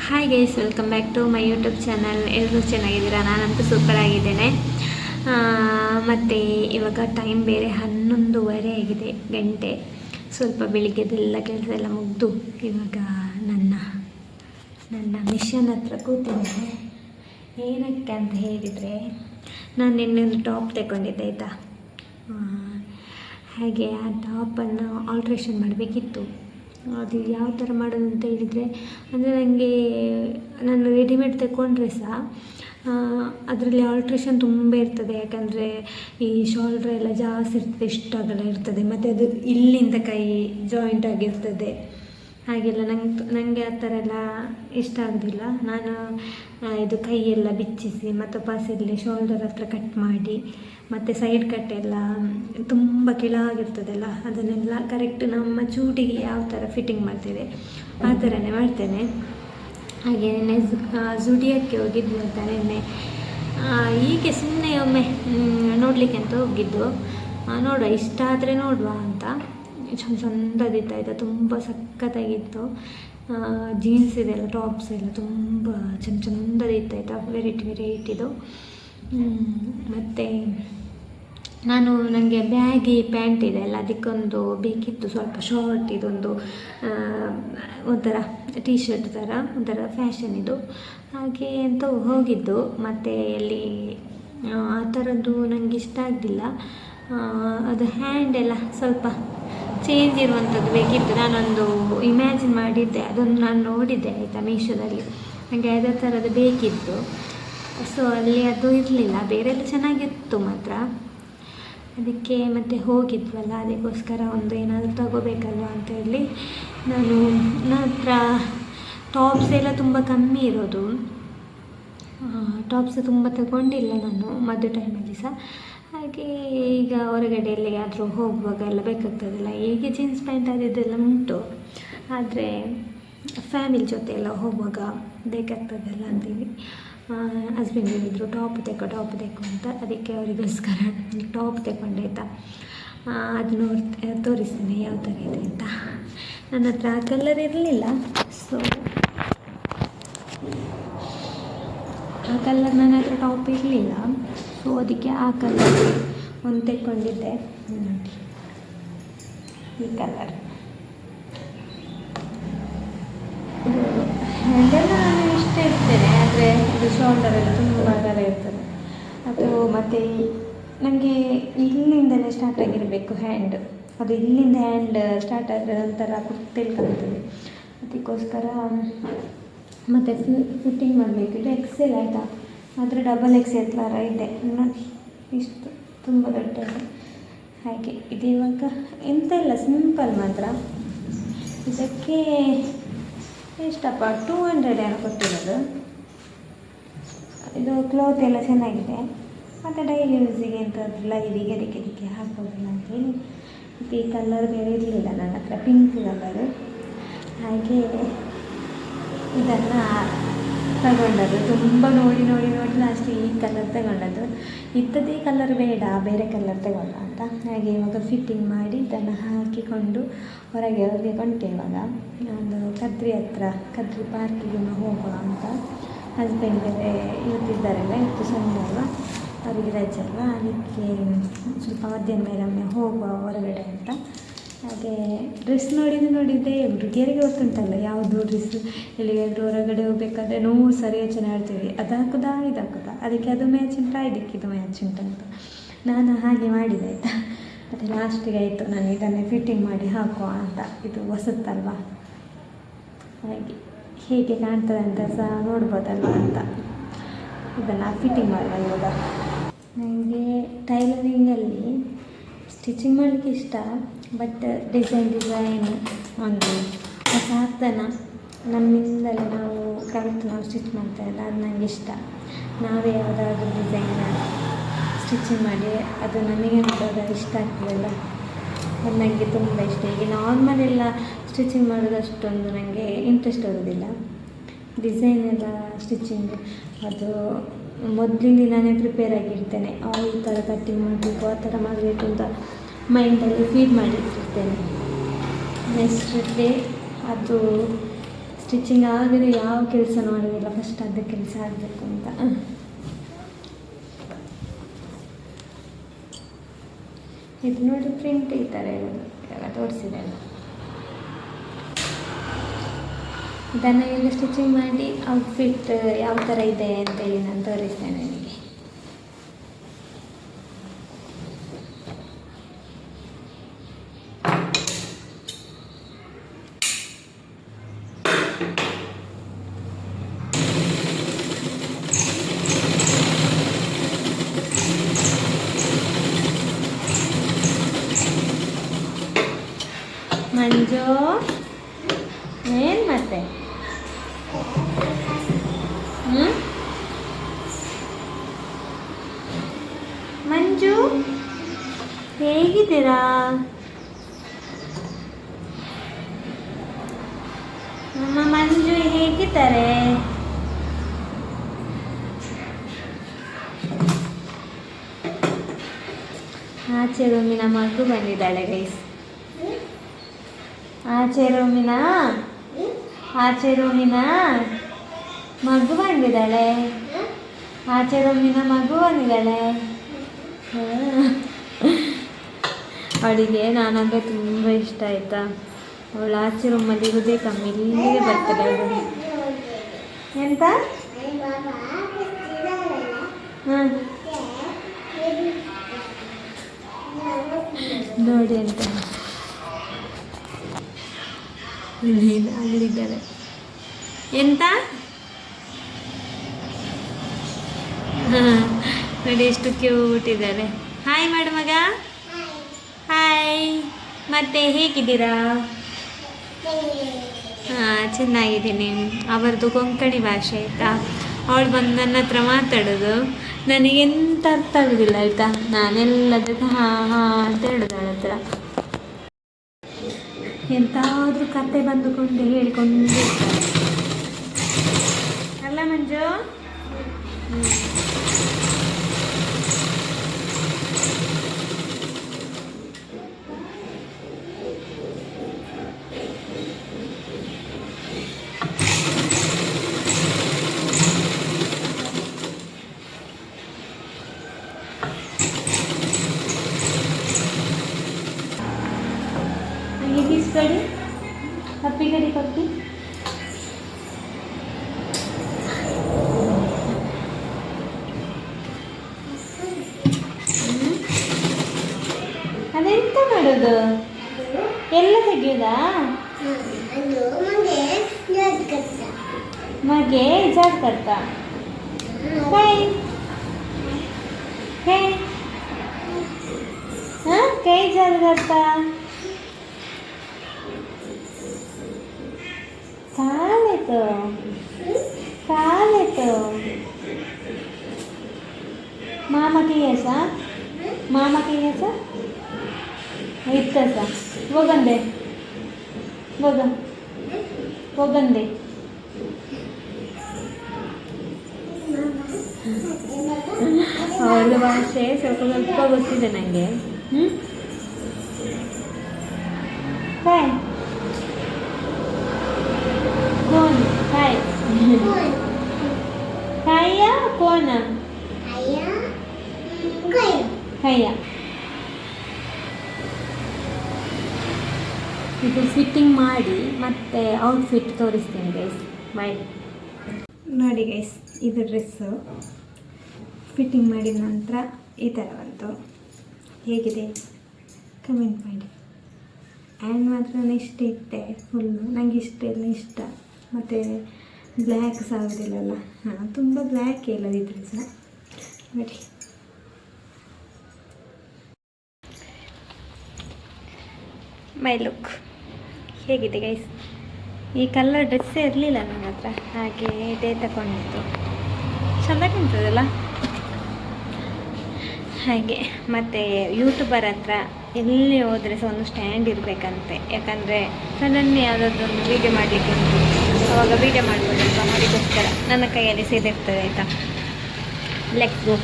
Hi guys, welcome back to my YouTube channel. ಎಲ್ಲರೂ ಚೆನ್ನಾಗಿದ್ದೀರಾ? ನಾನಂತೂ ಸೂಪರ್ ಆಗಿದ್ದೇನೆ. ಮತ್ತು ಇವಾಗ ಟೈಮ್ ಬೇರೆ 11:30 ಆಗಿದೆ ಗಂಟೆ. ಸ್ವಲ್ಪ ಬೆಳಿಗ್ಗೆದೆಲ್ಲ ಕೆಲಸ ಎಲ್ಲ ಮುಗಿದು ಇವಾಗ ನನ್ನ ಮಿಷನ್ ಹತ್ರ ಕೂತಿದ್ದೇನೆ. ಏನಕ್ಕೆ ಅಂತ ಹೇಳಿದರೆ, ನಾನು ನಿನ್ನೆ ಒಂದು ಟಾಪ್ ತಗೊಂಡಿದ್ದೆ ಆಯಿತಾ. ಹಾಗೆ ಆ ಟಾಪನ್ನು ಆಲ್ಟ್ರೇಷನ್ ಮಾಡಬೇಕಿತ್ತು. ಅದು ಯಾವ ಥರ ಮಾಡೋದು ಅಂತ ಹೇಳಿದರೆ, ಅಂದರೆ ನನಗೆ ನಾನು ರೆಡಿಮೇಡ್ ತಗೊಂಡ್ರೆ ಸಹ ಅದರಲ್ಲಿ ಆಲ್ಟ್ರೇಷನ್ ತುಂಬ ಇರ್ತದೆ. ಯಾಕಂದರೆ ಈ ಶೋಲ್ಡ್ರ್ ಎಲ್ಲ ಜಾಸ್ತಿ ಇರ್ತದೆ, ಇಷ್ಟ ಅಗಲ ಇರ್ತದೆ, ಮತ್ತು ಅದು ಇಲ್ಲಿಂದ ಕೈ ಜಾಯಿಂಟ್ ಆಗಿರ್ತದೆ. ಹಾಗೆಲ್ಲ ನನಗೆ ಆ ಥರ ಎಲ್ಲ ಇಷ್ಟ ಆಗೋದಿಲ್ಲ. ನಾನು ಇದು ಕೈಯೆಲ್ಲ ಬಿಚ್ಚಿಸಿ ಮತ್ತು ಪಾಸಲ್ಲಿ ಶೋಲ್ಡರ್ ಹತ್ರ ಕಟ್ ಮಾಡಿ, ಮತ್ತು ಸೈಡ್ ಕಟ್ ಎಲ್ಲ ತುಂಬ ಕೆಳಗಿರ್ತದಲ್ಲ, ಅದನ್ನೆಲ್ಲ ಕರೆಕ್ಟ್ ನಮ್ಮ ಚೂಟಿಗೆ ಯಾವ ಥರ ಫಿಟ್ಟಿಂಗ್ ಮಾಡ್ತೇವೆ ಆ ಥರನೇ ಮಾಡ್ತೇನೆ. ಹಾಗೆ ನೆನ್ನೆ ಜುಡಿಯೋಕ್ಕೆ ಹೋಗಿದ್ವಿ ಅಂತ ನೆನ್ನೆ. ಹೀಗೆ ಸುಮ್ಮನೆ ಒಮ್ಮೆ ನೋಡಲಿಕ್ಕೆ ಅಂತ ಹೋಗಿದ್ದು. ನೋಡುವ, ಇಷ್ಟ ಆದರೆ ನೋಡುವ ಅಂತ. ಚಂದದಿತ್ತಾಯ್ತಾ, ತುಂಬ ಸಖತ್ತಾಗಿತ್ತು. ಜೀನ್ಸ್ ಇದೆಲ್ಲ, ಟಾಪ್ಸ್ ಎಲ್ಲ ತುಂಬ ಚಂದದಿತ್ತಾಯ್ತಾ, ವೆರೈಟಿದು. ಮತ್ತು ನನಗೆ ಬ್ಯಾಗಿ ಪ್ಯಾಂಟ್ ಇದೆ ಅಲ್ಲ, ಅದಕ್ಕೊಂದು ಬೇಕಿತ್ತು ಸ್ವಲ್ಪ ಶಾರ್ಟ್, ಇದೊಂದು ಒಂಥರ ಟೀ ಶರ್ಟ್ ಥರ ಒಂಥರ ಫ್ಯಾಷನ್ ಇದು. ಹಾಗೆ ಅಂತ ಹೋಗಿದ್ದು. ಮತ್ತು ಅಲ್ಲಿ ಆ ಥರದ್ದು ನನಗೆ ಇಷ್ಟ ಆಗಲಿಲ್ಲ. ಅದು ಹ್ಯಾಂಡ್ ಎಲ್ಲ ಸ್ವಲ್ಪ ಚೇಂಜ್ ಇರುವಂಥದ್ದು ಬೇಕಿತ್ತು. ನಾನೊಂದು ಇಮ್ಯಾಜಿನ್ ಮಾಡಿದ್ದೆ, ಅದನ್ನು ನಾನು ನೋಡಿದ್ದೆ ಆಯಿತಾ ಮೀಶೋದಲ್ಲಿ. ನನಗೆ ಅದೇ ಥರದ್ದು ಬೇಕಿತ್ತು. ಸೊ ಅಲ್ಲಿ ಅದು ಇರಲಿಲ್ಲ, ಬೇರೆಲ್ಲ ಚೆನ್ನಾಗಿತ್ತು ಮಾತ್ರ. ಅದಕ್ಕೆ ಮತ್ತೆ ಹೋಗಿದ್ವಲ್ಲ, ಅದಕ್ಕೋಸ್ಕರ ಒಂದು ಏನಾದರೂ ತಗೋಬೇಕಲ್ವ ಅಂತೇಳಿ ನನ್ನ ಹತ್ರ ಟಾಪ್ಸ್ ಎಲ್ಲ ತುಂಬ ಕಮ್ಮಿ ಇರೋದು. ಟಾಪ್ಸ್ ತುಂಬ ತಗೊಂಡಿಲ್ಲ ನಾನು ಮದುವೆ ಟೈಮಲ್ಲಿ ಸಹ. ಹಾಗೆ ಈಗ ಹೊರಗಡೆ ಎಲ್ಲಿಗಾದರೂ ಹೋಗುವಾಗ ಎಲ್ಲ ಬೇಕಾಗ್ತದಲ್ಲ. ಹೀಗೆ ಜೀನ್ಸ್ ಪ್ಯಾಂಟ್ ಅದೆಲ್ಲ ಉಂಟು, ಆದರೆ ಫ್ಯಾಮಿಲಿ ಜೊತೆ ಎಲ್ಲ ಹೋಗುವಾಗ ಬೇಕಾಗ್ತದಲ್ಲ ಅಂತೇಳಿ ಹಸ್ಬೆಂಡ್ ಹೇಳಿದರು ಟಾಪ್ ತೆಗೋ ಅಂತ. ಅದಕ್ಕೆ ಅವರಿಗೋಸ್ಕರ ಟಾಪ್ ತಗೊಂಡೆ ಆಯಿತಾ. ಅದು ತೋರಿಸ್ತೇನೆ ಯಾವ ಥರ ಇದೆ ಅಂತ. ನನ್ನ ಹತ್ರ ಆ ಕಲರ್ ಇರಲಿಲ್ಲ, ಸೊ ಆ ಕಲರ್ ನನ್ನ ಹತ್ರ ಟಾಪ್ ಇರಲಿಲ್ಲ. ಸೊ ಅದಕ್ಕೆ ಆ ಕಲರ್ ಒಂದು ತೆಕ್ಕೊಂಡಿದ್ದೆ. ನೋಡಿ, ಈ ಕಲರ್ ಹ್ಯಾಂಡೆಲ್ಲ ನಾನು ಇಷ್ಟ ಇರ್ತೇನೆ, ಆದರೆ ಇದು ಶೋಲ್ಡರೆಲ್ಲ ತುಂಬ ಅಗಲ ಇರ್ತದೆ. ಅದು ಮತ್ತು ನನಗೆ ಇಲ್ಲಿಂದಲೇ ಸ್ಟಾರ್ಟ್ ಆಗಿರಬೇಕು ಹ್ಯಾಂಡ್. ಅದು ಇಲ್ಲಿಂದ ಹ್ಯಾಂಡ್ ಸ್ಟಾರ್ಟ್ ಆದರೆ ಒಂಥರ ಕುತ್ತೇಲಿ ಕಾಣ್ತದೆ. ಅದಕ್ಕೋಸ್ಕರ ಮತ್ತು ಫಿಟ್ಟಿಂಗ್ ಮಾಡಬೇಕು. ಇದು ಎಕ್ಸೆಲ್ ಆಯಿತಾ, ಆದರೆ ಡಬಲ್ ಎಕ್ಸೆಲ್ ಥರ ಇದೆ ನೋಡಿ, ಇಷ್ಟು ತುಂಬ ದೊಡ್ಡ ಇದೆ. ಹಾಗೆ ಇದು ಇವಾಗ ಎಂತ ಇಲ್ಲ, ಸಿಂಪಲ್ ಮಾತ್ರ. ಇದಕ್ಕೆ ಎಷ್ಟಪ್ಪ 200 ಏನೋ ಕೊಟ್ಟಿರೋದು. ಇದು ಕ್ಲಾತ್ ಎಲ್ಲ ಚೆನ್ನಾಗಿದೆ, ಮತ್ತು ಡೈಲಿ ಯೂಸಿಗೆ ಎಂಥದ್ದು ಲೈವಿಗೆ ಅದಕ್ಕೆ ಹಾಕ್ಬೋದಲ್ಲ ಅಂತೇಳಿ. ಮತ್ತು ಈ ಕಲರ್ ಬೇರೆ ಇರಲಿಲ್ಲ ನನ್ನ ಹತ್ರ, ಪಿಂಕ್ ಕಲರು. ಹಾಗೆ ಇದನ್ನು ತಗೊಂಡದ್ದು, ತುಂಬ ನೋಡಿ ಲಾಸ್ಟ್ ಈ ಕಲರ್ ತಗೊಂಡದ್ದು. ಇದ್ದದೇ ಕಲರ್ ಬೇಡ, ಬೇರೆ ಕಲರ್ ತಗೊಂಡ ಅಂತ. ಹಾಗೆ ಇವಾಗ ಫಿಟ್ಟಿಂಗ್ ಮಾಡಿ ಇದನ್ನು ಹಾಕಿಕೊಂಡು ಹೊರಗೆ ಕೊಂಡೆ. ಇವಾಗ ಒಂದು ಕದ್ರಿ ಪಾರ್ಕಿಗೆ ಹೋಗುವ ಅಂತ. ಹಸ್ಬೆಂಡ್ ಬೇರೆ ಇವತ್ತಿದ್ದಾರಲ್ಲ, ಇವತ್ತು ಸಂಡೆ ಅಲ್ವ, ಅವರಿಗೆ ರಜೆ ಅಲ್ವ, ಅದಕ್ಕೆ ಸ್ವಲ್ಪ ಮಧ್ಯಾಹ್ನ ಮೇಲೆ ಹೋಗುವ ಹೊರಗಡೆ ಅಂತ. ಹಾಗೆ ಡ್ರೆಸ್ ನೋಡಿದ್ದೆ ಹುಡುಗಿಯರಿಗೆ ಗೊತ್ತುಂಟಲ್ಲ, ಯಾವುದು ಡ್ರೆಸ್ಸು ಎಲ್ಲಿಗಾದರೂ ಹೊರಗಡೆ ಹೋಗ್ಬೇಕಾದ್ರೆ 100 ಸರಿ ಯೋಚನೆ ಮಾಡ್ತೀವಿ, ಅದು ಹಾಕುದಾ ಇದು ಹಾಕುದಾ, ಅದಕ್ಕೆ ಅದು ಮ್ಯಾಚ್ ಉಂಟಾ, ಇದಕ್ಕೆ ಇದು ಮ್ಯಾಚ್ ಉಂಟಂತ. ನಾನು ಹಾಗೆ ಮಾಡಿದೆ ಆಯಿತಾ. ಮತ್ತು ಲಾಸ್ಟಿಗೆ ಆಯಿತು, ನಾನು ಇದನ್ನೇ ಫಿಟ್ಟಿಂಗ್ ಮಾಡಿ ಹಾಕುವ ಅಂತ. ಇದು ಹೊಸತ್ತಲ್ವ, ಹಾಗೆ ಹೇಗೆ ಕಾಣ್ತದೆ ಅಂತ ಸಹ ನೋಡ್ಬೋದಲ್ವ ಅಂತ ಇದನ್ನು ಫಿಟ್ಟಿಂಗ್ ಮಾಡುವ. ಇವಾಗ ನನಗೆ ಟೈಲರಿಂಗಲ್ಲಿ ಸ್ಟಿಚಿಂಗ್ ಮಾಡಲಿಕ್ಕೆ ಇಷ್ಟ, ಬಟ್ ಡಿಸೈನ್ ಒಂದು ಹೊಸ ಹತ್ತನ ನಮ್ಮಿಂದಲೇ ನಾವು ಕಲಿತು ನಾವು ಸ್ಟಿಚ್ ಮಾಡ್ತಾಯಿಲ್ಲ, ಅದು ನನಗೆ ಇಷ್ಟ. ನಾವೇ ಯಾವುದಾದ್ರೂ ಡಿಸೈನ್ ಸ್ಟಿಚಿಂಗ್ ಮಾಡಿ ಅದು ನಮಗೆ ನೋಡೋದು ಇಷ್ಟ ಆಗ್ತದಲ್ಲ, ಅದು ನನಗೆ ತುಂಬ ಇಷ್ಟ. ಈಗ ನಾರ್ಮಲ್ ಎಲ್ಲ ಸ್ಟಿಚಿಂಗ್ ಮಾಡೋದು ಅಷ್ಟೊಂದು ನನಗೆ ಇಂಟ್ರೆಸ್ಟ್ ಆಗೋದಿಲ್ಲ. ಡಿಸೈನ್ ಎಲ್ಲ ಸ್ಟಿಚಿಂಗ್ ಅದು ಮೊದಲಿಂದಲೇ ಪ್ರಿಪೇರ್ ಆಗಿರ್ತೇನೆ. ಈ ಥರ ಕಟ್ಟಿಂಗ್ ಮಾಡಬೇಕು, ಆ ಥರ ಮಾಡಬೇಕು ಅಂತ ಮೈಂಡಲ್ಲಿ ಫೀಡ್ ಮಾಡಿಟ್ಟಿರ್ತೇನೆ. ನೆಕ್ಸ್ಟ್ ಡೇ ಅದು ಸ್ಟಿಚಿಂಗ್ ಆಗದೆ ಯಾವ ಕೆಲಸ ಮಾಡೋದಿಲ್ಲ, ಫಸ್ಟ್ ಅದು ಕೆಲಸ ಆಗಬೇಕು ಅಂತ. ಇದು ನೋಡಿ ಪ್ರಿಂಟ್ ಈ ಥರ ಇರೋದು, ಇವಾಗ ತೋರಿಸಿದೆ ಅಲ್ಲ. ಇದನ್ನು ಎಲ್ಲ ಸ್ಟಿಚಿಂಗ್ ಮಾಡಿ ಔಟ್ಫಿಟ್ ಯಾವ ಥರ ಇದೆ ಅಂತೇಳಿ ನಾನು ತೋರಿಸ್ತೇನೆ ನಿಮಗೆ. ಮಂಜು ಏನು ಮತ್ತೆ ಮಂಜು ಹೇಗಿದ್ದೀರಾ? ನಮ್ಮ ಮಂಜು ಹೇಗಿದ್ದಾರೆ? ಆಚೆ ರೂಮಿನ ಮಗು ಬಂದಿದ್ದಾಳೆ ಗೈಸ್. ಆಚೆ ರೂಮಿನ ಮಗು ಬಂದಿದ್ದಾಳೆ. ಆಚೆ ರೂಮಿನ ಮಗು ಬಂದಿದ್ದಾಳೆ. ಅವಳಿಗೆ ನಾನಂದರೆ ತುಂಬ ಇಷ್ಟ ಆಯಿತಾ. ಅವಳು ಆಚೆ ರೂಮಲ್ಲಿ ಇರೋದೇ ಕಮ್ಮಿ, ಇಲ್ಲಿಗೆ ಬರ್ತಾಳೆ ಅವಳು. ಎಂತ ಹಾಂ ನೋಡಿ ಅಂತ ಅಲ್ಲಿದ್ದಾರೆ. ಎಂತ ನೋಡಿ ಎಷ್ಟು ಕ್ಯೂಟ್ ಇದ್ದಾರೆ. ಹಾಯ್ ಮಾಡು ಮಗ. ಹಾಯ್. ಮತ್ತೆ ಹೇಗಿದ್ದೀರಾ? ಹಾಂ ಚೆನ್ನಾಗಿದ್ದೀನಿ. ಅವರದ್ದು ಕೊಂಕಣಿ ಭಾಷೆ ಆಯಿತಾ. ಅವಳು ಬಂದು ನನ್ನ ಹತ್ರ ಮಾತಾಡೋದು, ನನಗೆಂತ ಅರ್ಥ ಆಗೋದಿಲ್ಲ ಆಯಿತಾ. ನಾನೆಲ್ಲದಕ್ಕೆ ಹಾಂ ಹಾಂ ಅಂತ ಹೇಳೋದು ಅವಳ ಹತ್ರ. ಎಂತಾದರೂ ಕತೆ ಬಂದುಕೊಂಡು ಹೇಳಿಕೊಂಡು ಅಲ್ಲ ಮಂಜು. ಕಡಿ ಪಪ್ಪಿ ಕಡಿ ಪಪ್ಪಿ. ಅದೆಂತ ಮಾಡೋದು? ಎಲ್ಲ ತೆಗೆಯೋದಾ? ಮಗೆ ಜಾಡ್ ಕರ್ತ ಕೈ ಜಾಡ್ ಕರ್ತ ಕಾಲೇತು मामा की ऐसा इतना सा वो गंदे ಅವಳ ಭಾಷೆ ಸ್ವಲ್ಪ ಸ್ವಲ್ಪ ಗೊತ್ತಿದೆ ನನಗೆ. ಕಾಯ್ कौन काय काया कौन ಕೈಯ. ಇದು ಫಿಟ್ಟಿಂಗ್ ಮಾಡಿ ಮತ್ತೆ ಔಟ್ಫಿಟ್ ತೋರಿಸ್ತೀನಿ ಗೈಸ್. ಬೈ. ನೋಡಿ ಗೈಸ್, ಇದು ಡ್ರೆಸ್ಸು ಫಿಟ್ಟಿಂಗ್ ಮಾಡಿದ ನಂತರ ಈ ಥರ ಬಂತು. ಹೇಗಿದೆ ಕಮೆಂಟ್ ಮಾಡಿ. ಆ್ಯಂಡ್ ಮಾತ್ರ ಇಷ್ಟ ಇಟ್ಟೆ ಫುಲ್ಲು. ನನಗೆ ಇಷ್ಟೆಲ್ಲ ಇಷ್ಟ. ಮತ್ತು ಬ್ಲ್ಯಾಕ್ ಸಹ ಆಗೋದಿಲ್ಲಲ್ಲ. ಹಾಂ, ತುಂಬ ಬ್ಲ್ಯಾಕ್ ಇಲ್ಲದಿದ್ದರೆ ಸಹ ನೋಡಿ. ಮೈ ಲುಕ್ ಹೇಗಿದೆ ಗೈಸ್. ಈ ಕಲರ್ ಡ್ರೆಸ್ಸೇ ಇರಲಿಲ್ಲ ನನ್ನ ಹತ್ರ, ಹಾಗೆ ಇದೇ ತಗೊಂಡಿದ್ದು. ಚೆಂದ ಕಾಣ್ತದಲ್ಲ ಹಾಗೆ. ಮತ್ತು ಯೂಟ್ಯೂಬರ್ ಹತ್ರ ಎಲ್ಲಿ ಹೋದರೆ ಸಹ ಒಂದು ಸ್ಟ್ಯಾಂಡ್ ಇರಬೇಕಂತೆ. ಯಾಕಂದರೆ ಸಡನ್ಲಿ ಯಾವುದಾದ್ರೊಂದು ವೀಡಿಯೋ ಮಾಡಲಿಕ್ಕೆ ಉಂಟು, ಅವಾಗ ವೀಡಿಯೋ ಮಾಡ್ಬೋದಲ್ವ. ಅದಕ್ಕೋಸ್ಕರ ನನ್ನ ಕೈಯಲ್ಲಿ ಸೇರಿರ್ತದೆ ಆಯಿತಾ. Let's go.